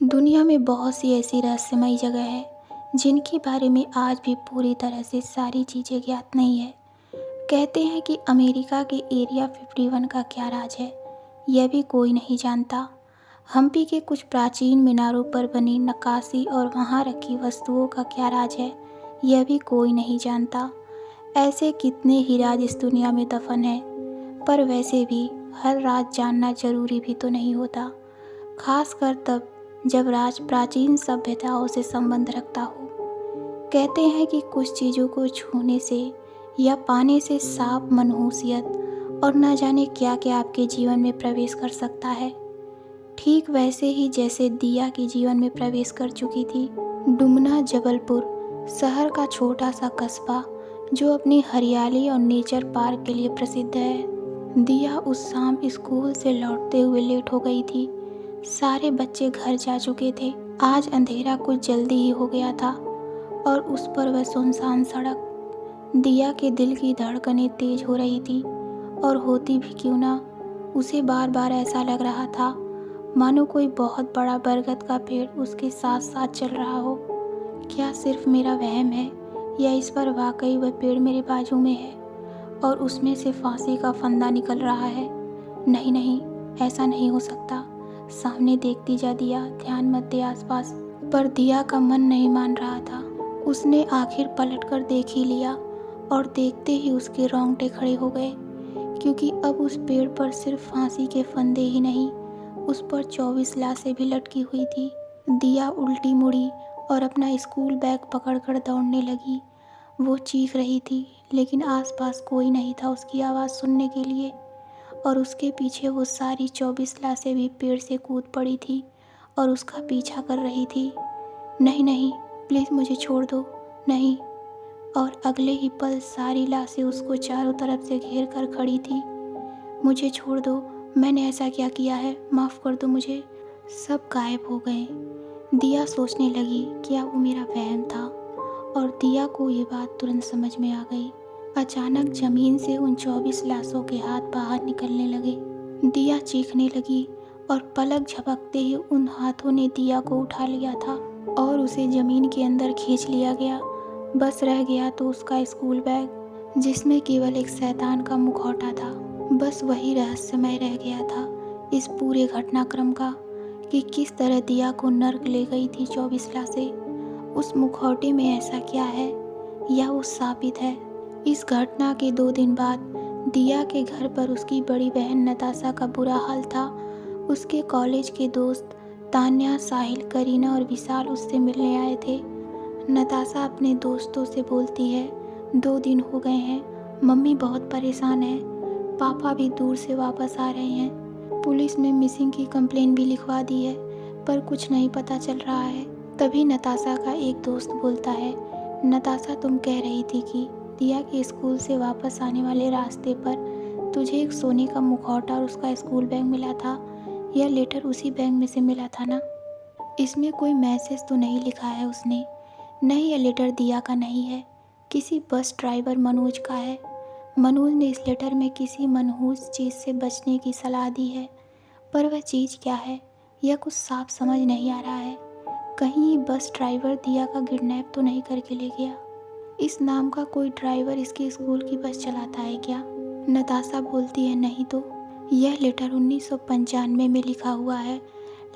दुनिया में बहुत सी ऐसी रहस्यमयी जगह है जिनके बारे में आज भी पूरी तरह से सारी चीज़ें ज्ञात नहीं है। कहते हैं कि अमेरिका के एरिया 51 का क्या राज है, यह भी कोई नहीं जानता। हम्पी के कुछ प्राचीन मीनारों पर बनी नक्काशी और वहाँ रखी वस्तुओं का क्या राज है, यह भी कोई नहीं जानता। ऐसे कितने ही राज इस दुनिया में दफन है, पर वैसे भी हर राज जानना जरूरी भी तो नहीं होता, खासकर तब जब राज प्राचीन सभ्यताओं से संबंध रखता हो। कहते हैं कि कुछ चीज़ों को छूने से या पाने से साफ मनहूसियत और न जाने क्या क्या आपके जीवन में प्रवेश कर सकता है। ठीक वैसे ही जैसे दिया के जीवन में प्रवेश कर चुकी थी। डुमना जबलपुर शहर का छोटा सा कस्बा जो अपनी हरियाली और नेचर पार्क के लिए प्रसिद्ध है। दिया उस शाम स्कूल से लौटते हुए लेट हो गई थी। सारे बच्चे घर जा चुके थे। आज अंधेरा कुछ जल्दी ही हो गया था और उस पर वह सुनसान सड़क। दिया के दिल की धड़कनें तेज हो रही थी और होती भी क्यों ना, उसे बार बार ऐसा लग रहा था मानो कोई बहुत बड़ा बरगद का पेड़ उसके साथ साथ चल रहा हो। क्या सिर्फ मेरा वहम है या इस पर वाकई वह पेड़ मेरे बाजू में है और उसमें से फांसी का फंदा निकल रहा है? नहीं नहीं, ऐसा नहीं हो सकता। सामने देखती जा दिया, ध्यान मत दे आसपास। पर दिया का मन नहीं मान रहा था। उसने आखिर पलटकर देख ही लिया और देखते ही उसके रोंगटे खड़े हो गए, क्योंकि अब उस पेड़ पर सिर्फ फांसी के फंदे ही नहीं, उस पर 24 लाशें भी लटकी हुई थी। दिया उल्टी मुड़ी और अपना स्कूल बैग पकड़कर दौड़ने लगी। वो चीख रही थी, लेकिन आसपास कोई नहीं था उसकी आवाज़ सुनने के लिए, और उसके पीछे वो सारी 24 लाशें भी पेड़ से कूद पड़ी थी और उसका पीछा कर रही थी। नहीं नहीं, प्लीज़ मुझे छोड़ दो, नहीं। और अगले ही पल सारी लाशें उसको चारों तरफ से घेर कर खड़ी थी। मुझे छोड़ दो, मैंने ऐसा क्या किया है, माफ़ कर दो मुझे। सब गायब हो गए। दिया सोचने लगी क्या वो मेरा वहम था, और दिया को ये बात तुरंत समझ में आ गई। अचानक ज़मीन से उन 24 लाशों के हाथ बाहर निकलने लगे। दिया चीखने लगी और पलक झपकते ही उन हाथों ने दिया को उठा लिया था और उसे ज़मीन के अंदर खींच लिया गया। बस रह गया तो उसका स्कूल बैग, जिसमें केवल एक शैतान का मुखौटा था। बस वही रहस्यमय रह गया था इस पूरे घटनाक्रम का, कि किस तरह दिया को नर्क ले गई थी 24 लाशें। उस मुखौटे में ऐसा क्या है या वो साबित है? इस घटना के 2 दिन बाद दिया के घर पर उसकी बड़ी बहन नताशा का बुरा हाल था। उसके कॉलेज के दोस्त तान्या, साहिल, करीना और विशाल उससे मिलने आए थे। नताशा अपने दोस्तों से बोलती है, 2 दिन हो गए हैं, मम्मी बहुत परेशान है, पापा भी दूर से वापस आ रहे हैं, पुलिस में मिसिंग की कंप्लेन भी लिखवा दी है, पर कुछ नहीं पता चल रहा है। तभी नताशा का एक दोस्त बोलता है, नताशा तुम कह रही थी कि दिया के स्कूल से वापस आने वाले रास्ते पर तुझे एक सोने का मुखौटा और उसका स्कूल बैग मिला था। यह लेटर उसी बैग में से मिला था ना? इसमें कोई मैसेज तो नहीं लिखा है उसने? नहीं, यह लेटर दिया का नहीं है, किसी बस ड्राइवर मनोज का है। मनोज ने इस लेटर में किसी मनहूस चीज़ से बचने की सलाह दी है, पर वह चीज़ क्या है यह कुछ साफ समझ नहीं आ रहा है। कहीं बस ड्राइवर दिया का किडनैप तो नहीं करके ले गया? इस नाम का कोई ड्राइवर इसके स्कूल की बस चलाता है क्या? नताशा बोलती है, नहीं तो। यह लेटर 1995 में लिखा हुआ है।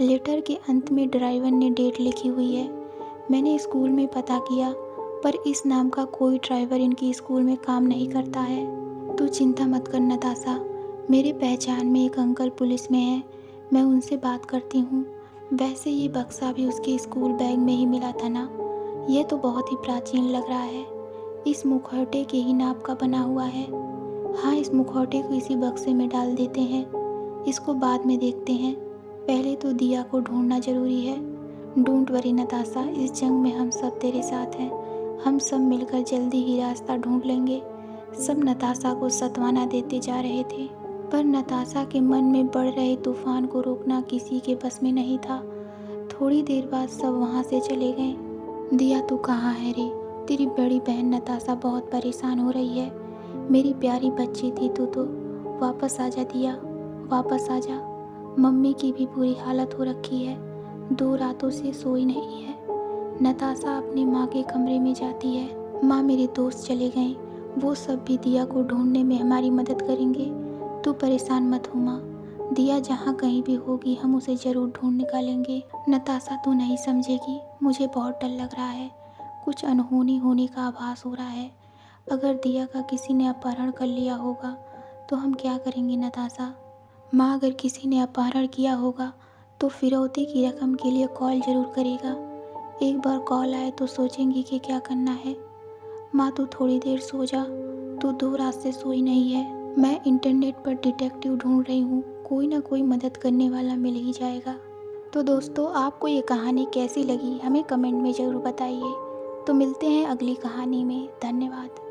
लेटर के अंत में ड्राइवर ने डेट लिखी हुई है। मैंने स्कूल में पता किया, पर इस नाम का कोई ड्राइवर इनके स्कूल में काम नहीं करता है। तू चिंता मत कर नताशा, मेरे पहचान में एक अंकल पुलिस में है, मैं उनसे बात करती हूँ। वैसे ये बक्सा भी उसके स्कूल बैग में ही मिला था ना? यह तो बहुत ही प्राचीन लग रहा है, इस मुखौटे के ही नाप का बना हुआ है। हाँ, इस मुखौटे को इसी बक्से में डाल देते हैं, इसको बाद में देखते हैं, पहले तो दिया को ढूंढना जरूरी है। डोंट वरी नताशा, इस जंग में हम सब तेरे साथ हैं, हम सब मिलकर जल्दी ही रास्ता ढूंढ लेंगे। सब नताशा को सत्वाना देते जा रहे थे, पर नताशा के मन में बढ़ रहे तूफान को रोकना किसी के बस में नहीं था। थोड़ी देर बाद सब वहाँ से चले गए। दिया तू कहाँ है रे? तेरी बड़ी बहन नताशा बहुत परेशान हो रही है, मेरी प्यारी बच्ची थी तू तो, वापस आ जा दिया, वापस आ जा, मम्मी की भी बुरी हालत हो रखी है, 2 रातों से सोई नहीं है। नताशा अपनी माँ के कमरे में जाती है। माँ, मेरे दोस्त चले गए, वो सब भी दिया को ढूंढने में हमारी मदद करेंगे। तू परेशान मत हो माँ, दिया जहाँ कहीं भी होगी हम उसे ज़रूर ढूंढ निकालेंगे। नताशा, तू नहीं समझेगी, मुझे बहुत डर लग रहा है। कुछ अनहोनी होने का आभास हो रहा है। अगर दिया का किसी ने अपहरण कर लिया होगा तो हम क्या करेंगे नताशा? माँ, अगर किसी ने अपहरण किया होगा तो फिरौती की रकम के लिए कॉल ज़रूर करेगा। एक बार कॉल आए तो सोचेंगी कि क्या करना है। माँ, तू थोड़ी देर सो जा, तू 2 रात से सोई नहीं है। मैं इंटरनेट पर डिटेक्टिव ढूंढ रही हूँ, कोई ना कोई मदद करने वाला मिल ही जाएगा। तो दोस्तों, आपको ये कहानी कैसी लगी हमें कमेंट में ज़रूर बताइए। तो मिलते हैं अगली कहानी में। धन्यवाद।